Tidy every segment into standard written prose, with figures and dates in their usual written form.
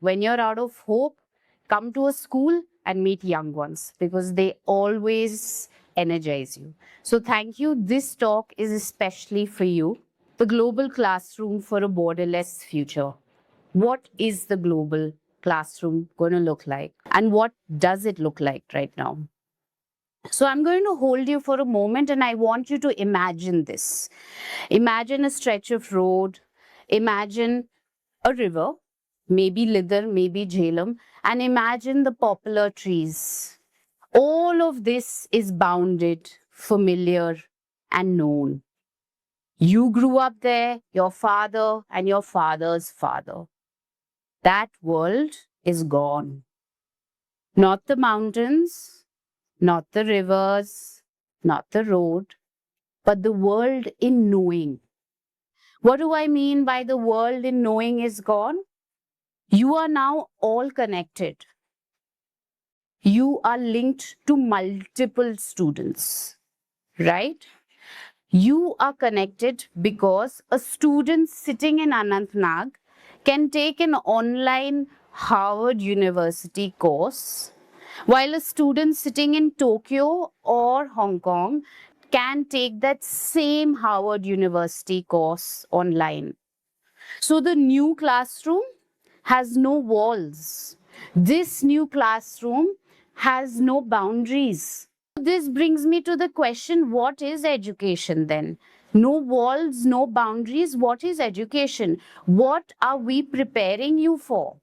When you're out of hope, come to a school and meet young ones because they always energize you. So thank you. This talk is especially for you. The global classroom for a borderless future. What is the global classroom going to look like? And what does it look like right now? So I'm going to hold you for a moment and I want you to imagine this. Imagine a stretch of road. Imagine a river, maybe Lidar, maybe Jhelum, and imagine the poplar trees. All of this is bounded, familiar, and known. You grew up there, your father and your father's father. That world is gone. Not the mountains, not the rivers, not the road, but the world in knowing. What do I mean by the world in knowing is gone? You are now all connected. You are linked to multiple students, right? You are connected because a student sitting in Anantnag can take an online Harvard University course, while a student sitting in Tokyo or Hong Kong can take that same Harvard University course online. So the new classroom has no walls. This new classroom has no boundaries. This brings me to the question, what is education then? No walls, no boundaries. What is education? What are we preparing you for?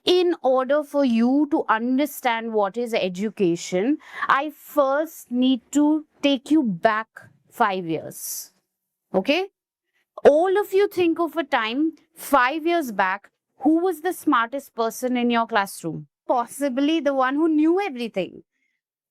In order for you to understand what is education, I first need to take you back 5 years. Okay? All of you think of a time 5 years back, who was the smartest person in your classroom? Possibly the one who knew everything.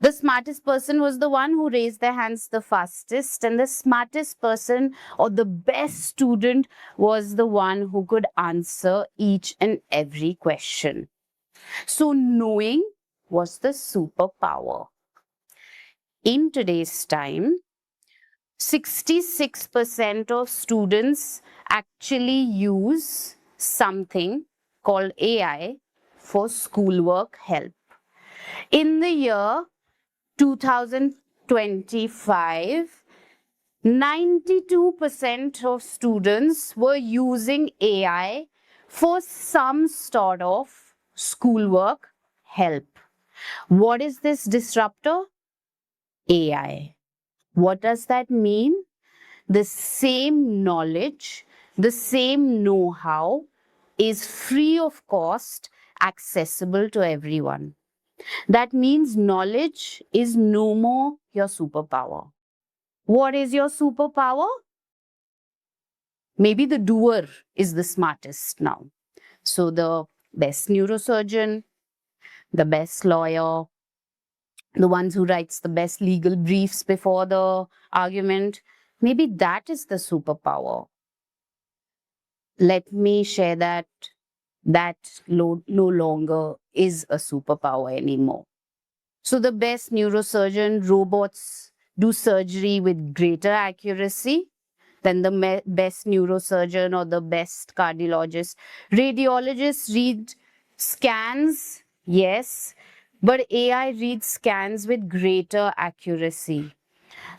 The smartest person was the one who raised their hands the fastest, and the smartest person or the best student was the one who could answer each and every question. So knowing was the superpower. In today's time, 66% of students actually use something called AI for schoolwork help. In the year 2025, 92% of students were using AI for some sort of schoolwork help. What is this disruptor? AI. What does that mean? The same knowledge, the same know-how is free of cost, accessible to everyone. That means knowledge is no more your superpower. What is your superpower? Maybe the doer is the smartest now. So the best neurosurgeon, the best lawyer, the ones who writes the best legal briefs before the argument, maybe that is the superpower. Let me share that no longer is a superpower anymore. So the best neurosurgeon, robots do surgery with greater accuracy than the best neurosurgeon or the best cardiologist. Radiologists read scans, yes, but AI reads scans with greater accuracy.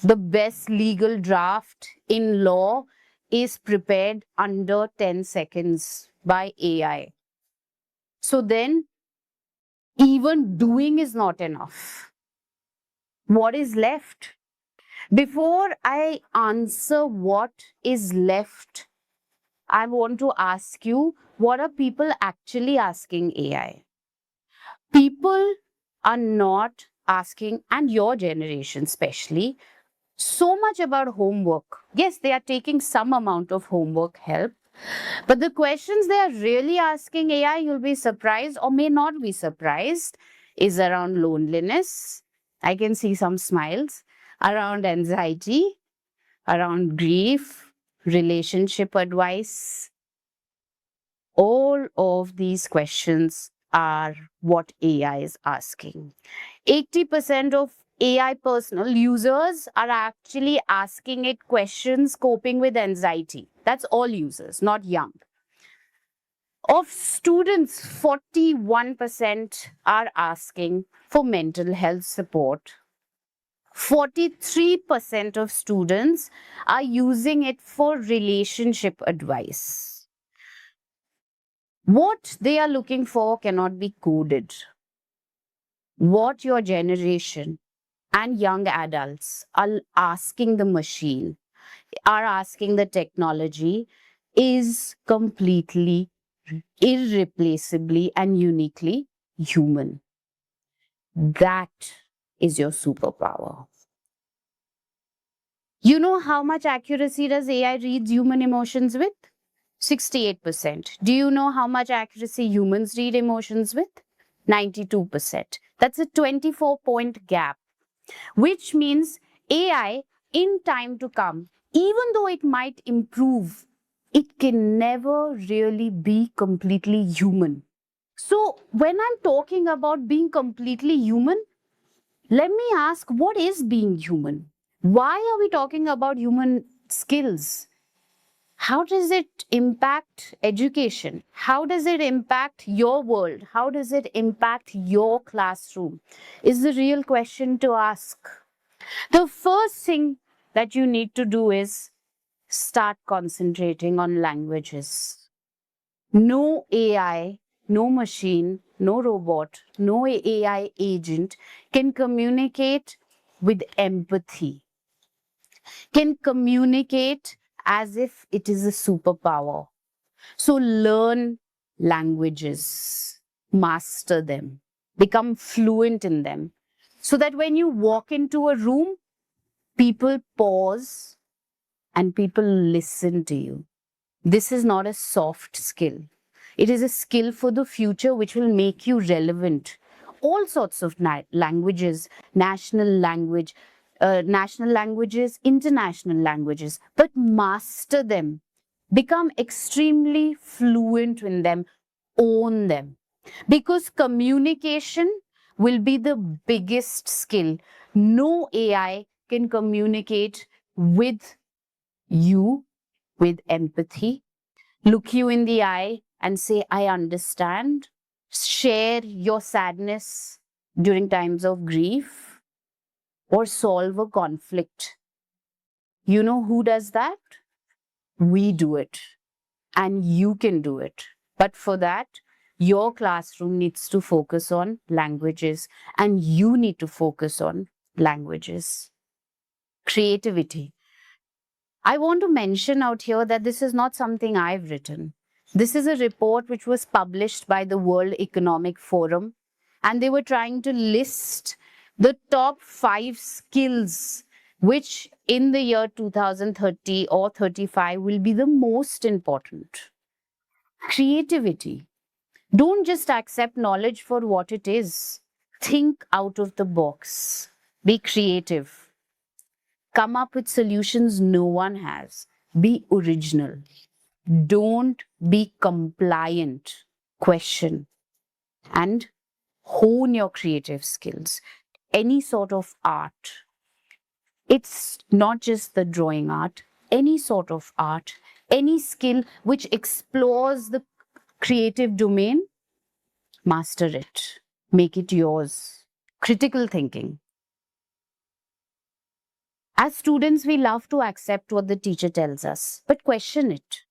The best legal draft in law is prepared under 10 seconds by AI. So then, even doing is not enough. What is left? Before I answer what is left, I want to ask you, what are people actually asking AI? People are not asking, and your generation especially, so much about homework. Yes, they are taking some amount of homework help, but the questions they are really asking AI, you'll be surprised or may not be surprised, is around loneliness. I can see some smiles. Around anxiety, around grief, relationship advice. All of these questions are what AI is asking. 80% of AI personal users are actually asking it questions coping with anxiety. That's all users, not young. Of students, 41% are asking for mental health support. 43% of students are using it for relationship advice. What they are looking for cannot be coded. What your generation and young adults are asking the machine, are asking the technology, is completely, irreplaceably, and uniquely human. That is your superpower. You know how much accuracy does AI read human emotions with? 68%. Do you know how much accuracy humans read emotions with? 92%. That's a 24-point gap, which means AI in time to come, even though it might improve, it can never really be completely human. So, when I'm talking about being completely human, let me ask, what is being human? Why are we talking about human skills? How does it impact education? How does it impact your world? How does it impact your classroom? Is the real question to ask. The first thing that you need to do is start concentrating on languages. No AI, no machine, no robot, no AI agent can communicate with empathy, can communicate as if it is a superpower. So learn languages, master them, become fluent in them, so that when you walk into a room, people pause and people listen to you. This is not a soft skill. It is a skill for the future which will make you relevant. All sorts of languages, national languages, international languages, but master them. Become extremely fluent in them, own them. Because communication will be the biggest skill. No AI can communicate with you with empathy, look you in the eye and say, I understand, share your sadness during times of grief, or solve a conflict. You know who does that? We do it, and you can do it. But for that, your classroom needs to focus on languages, and you need to focus on languages. Creativity. I want to mention out here that this is not something I've written. This is a report which was published by the World Economic Forum, and they were trying to list the top 5 skills which in the year 2030 or 35 will be the most important. Creativity. Don't just accept knowledge for what it is. Think out of the box. Be creative. Come up with solutions no one has. Be original. Don't be compliant. Question and hone your creative skills. Any sort of art. It's not just the drawing art, any sort of art, any skill which explores the creative domain, master it. Make it yours. Critical thinking. As students, we love to accept what the teacher tells us, but question it.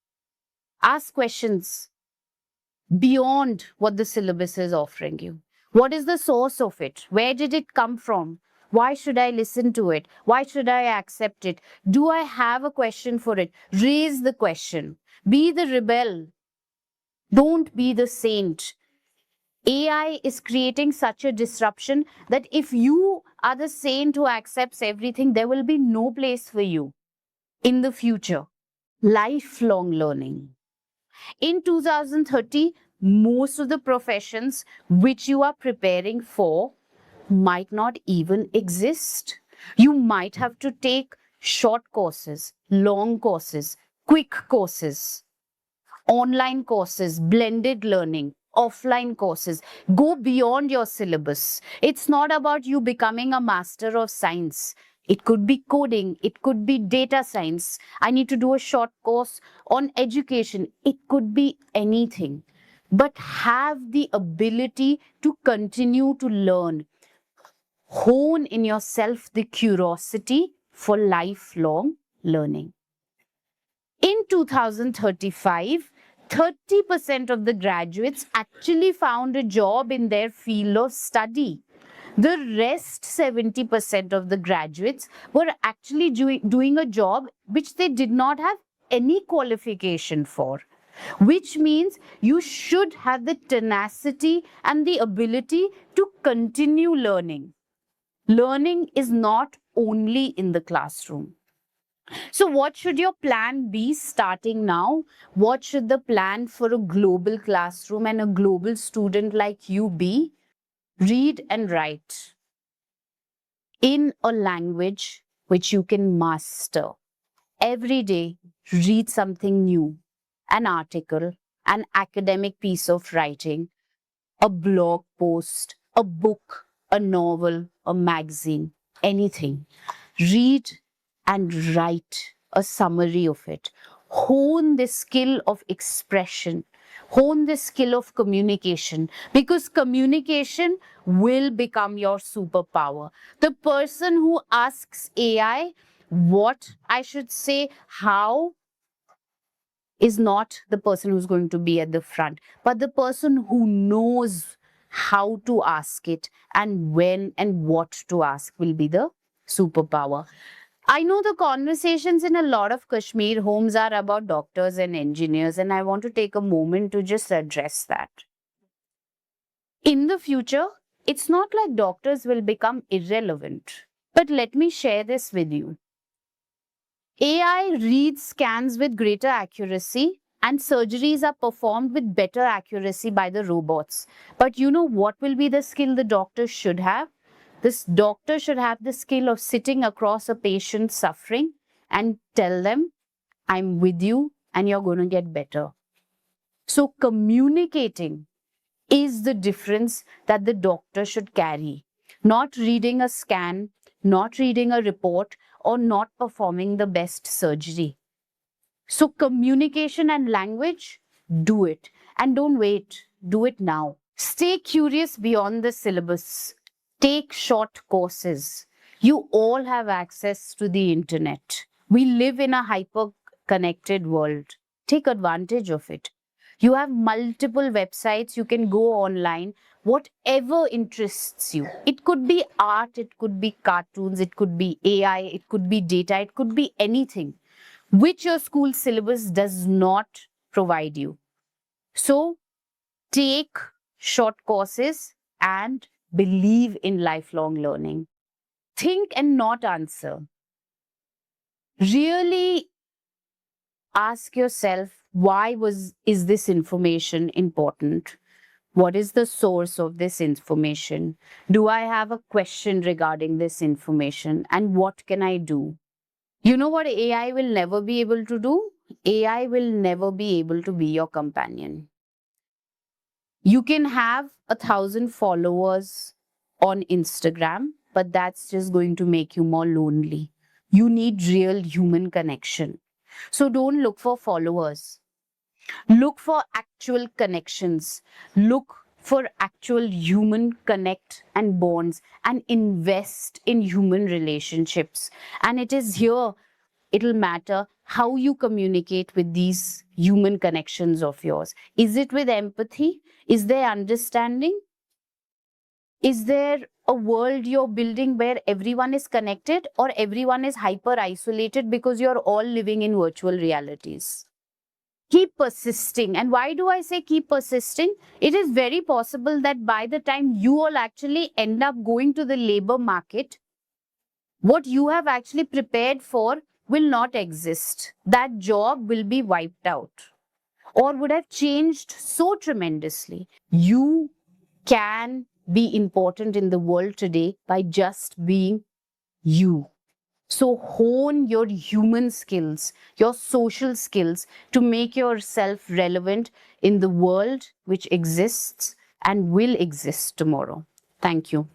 Ask questions beyond what the syllabus is offering you. What is the source of it? Where did it come from? Why should I listen to it? Why should I accept it? Do I have a question for it? Raise the question. Be the rebel. Don't be the saint. AI is creating such a disruption that if you are the saint who accepts everything, there will be no place for you in the future. Lifelong learning. In 2030, most of the professions which you are preparing for might not even exist. You might have to take short courses, long courses, quick courses, online courses, blended learning, offline courses. Go beyond your syllabus. It's not about you becoming a master of science. It could be coding. It could be data science. I need to do a short course on education. It could be anything. but have the ability to continue to learn. Hone in yourself the curiosity for lifelong learning. In 2035, 30% of the graduates actually found a job in their field of study. The rest 70% of the graduates were actually doing a job which they did not have any qualification for. Which means you should have the tenacity and the ability to continue learning. Learning is not only in the classroom. So, what should your plan be starting now? What should the plan for a global classroom and a global student like you be? Read and write in a language which you can master. Every day, read something new, an article, an academic piece of writing, a blog post, a book, a novel, a magazine, anything. Read and write a summary of it. Hone the skill of expression. Hone the skill of communication, because communication will become your superpower. The person who asks AI what I should say, how, is not the person who's going to be at the front, but the person who knows how to ask it and when and what to ask will be the superpower. I know the conversations in a lot of Kashmir homes are about doctors and engineers, and I want to take a moment to just address that. In the future, it's not like doctors will become irrelevant, but let me share this with you. AI reads scans with greater accuracy and surgeries are performed with better accuracy by the robots. But you know what will be the skill the doctor should have? This doctor should have the skill of sitting across a patient suffering and tell them, I'm with you and you're going to get better. So communicating is the difference that the doctor should carry. Not reading a scan, not reading a report, or not performing the best surgery. So communication and language, do it. And don't wait, do it now. Stay curious beyond the syllabus. Take short courses. You all have access to the internet. We live in a hyper connected world. Take advantage of it. You have multiple websites. You can go online. Whatever interests you. It could be art, it could be cartoons, it could be AI, it could be data, it could be anything which your school syllabus does not provide you. So take short courses and believe in lifelong learning. Think and not answer. Really ask yourself, is this information important? What is the source of this information? Do I have a question regarding this information? And what can I do? You know what AI will never be able to do? AI will never be able to be your companion. You can have 1,000 followers on Instagram, but that's just going to make you more lonely. You need real human connection. So don't look for followers. Look for actual connections. Look for actual human connect and bonds and invest in human relationships. And it is here it'll matter how you communicate with these human connections of yours. Is it with empathy? Is there understanding? Is there a world you're building where everyone is connected or everyone is hyper isolated because you're all living in virtual realities? Keep persisting. And why do I say keep persisting? It is very possible that by the time you all actually end up going to the labor market, what you have actually prepared for will not exist. That job will be wiped out or would have changed so tremendously. You can be important in the world today by just being you. So hone your human skills, your social skills to make yourself relevant in the world which exists and will exist tomorrow. Thank you.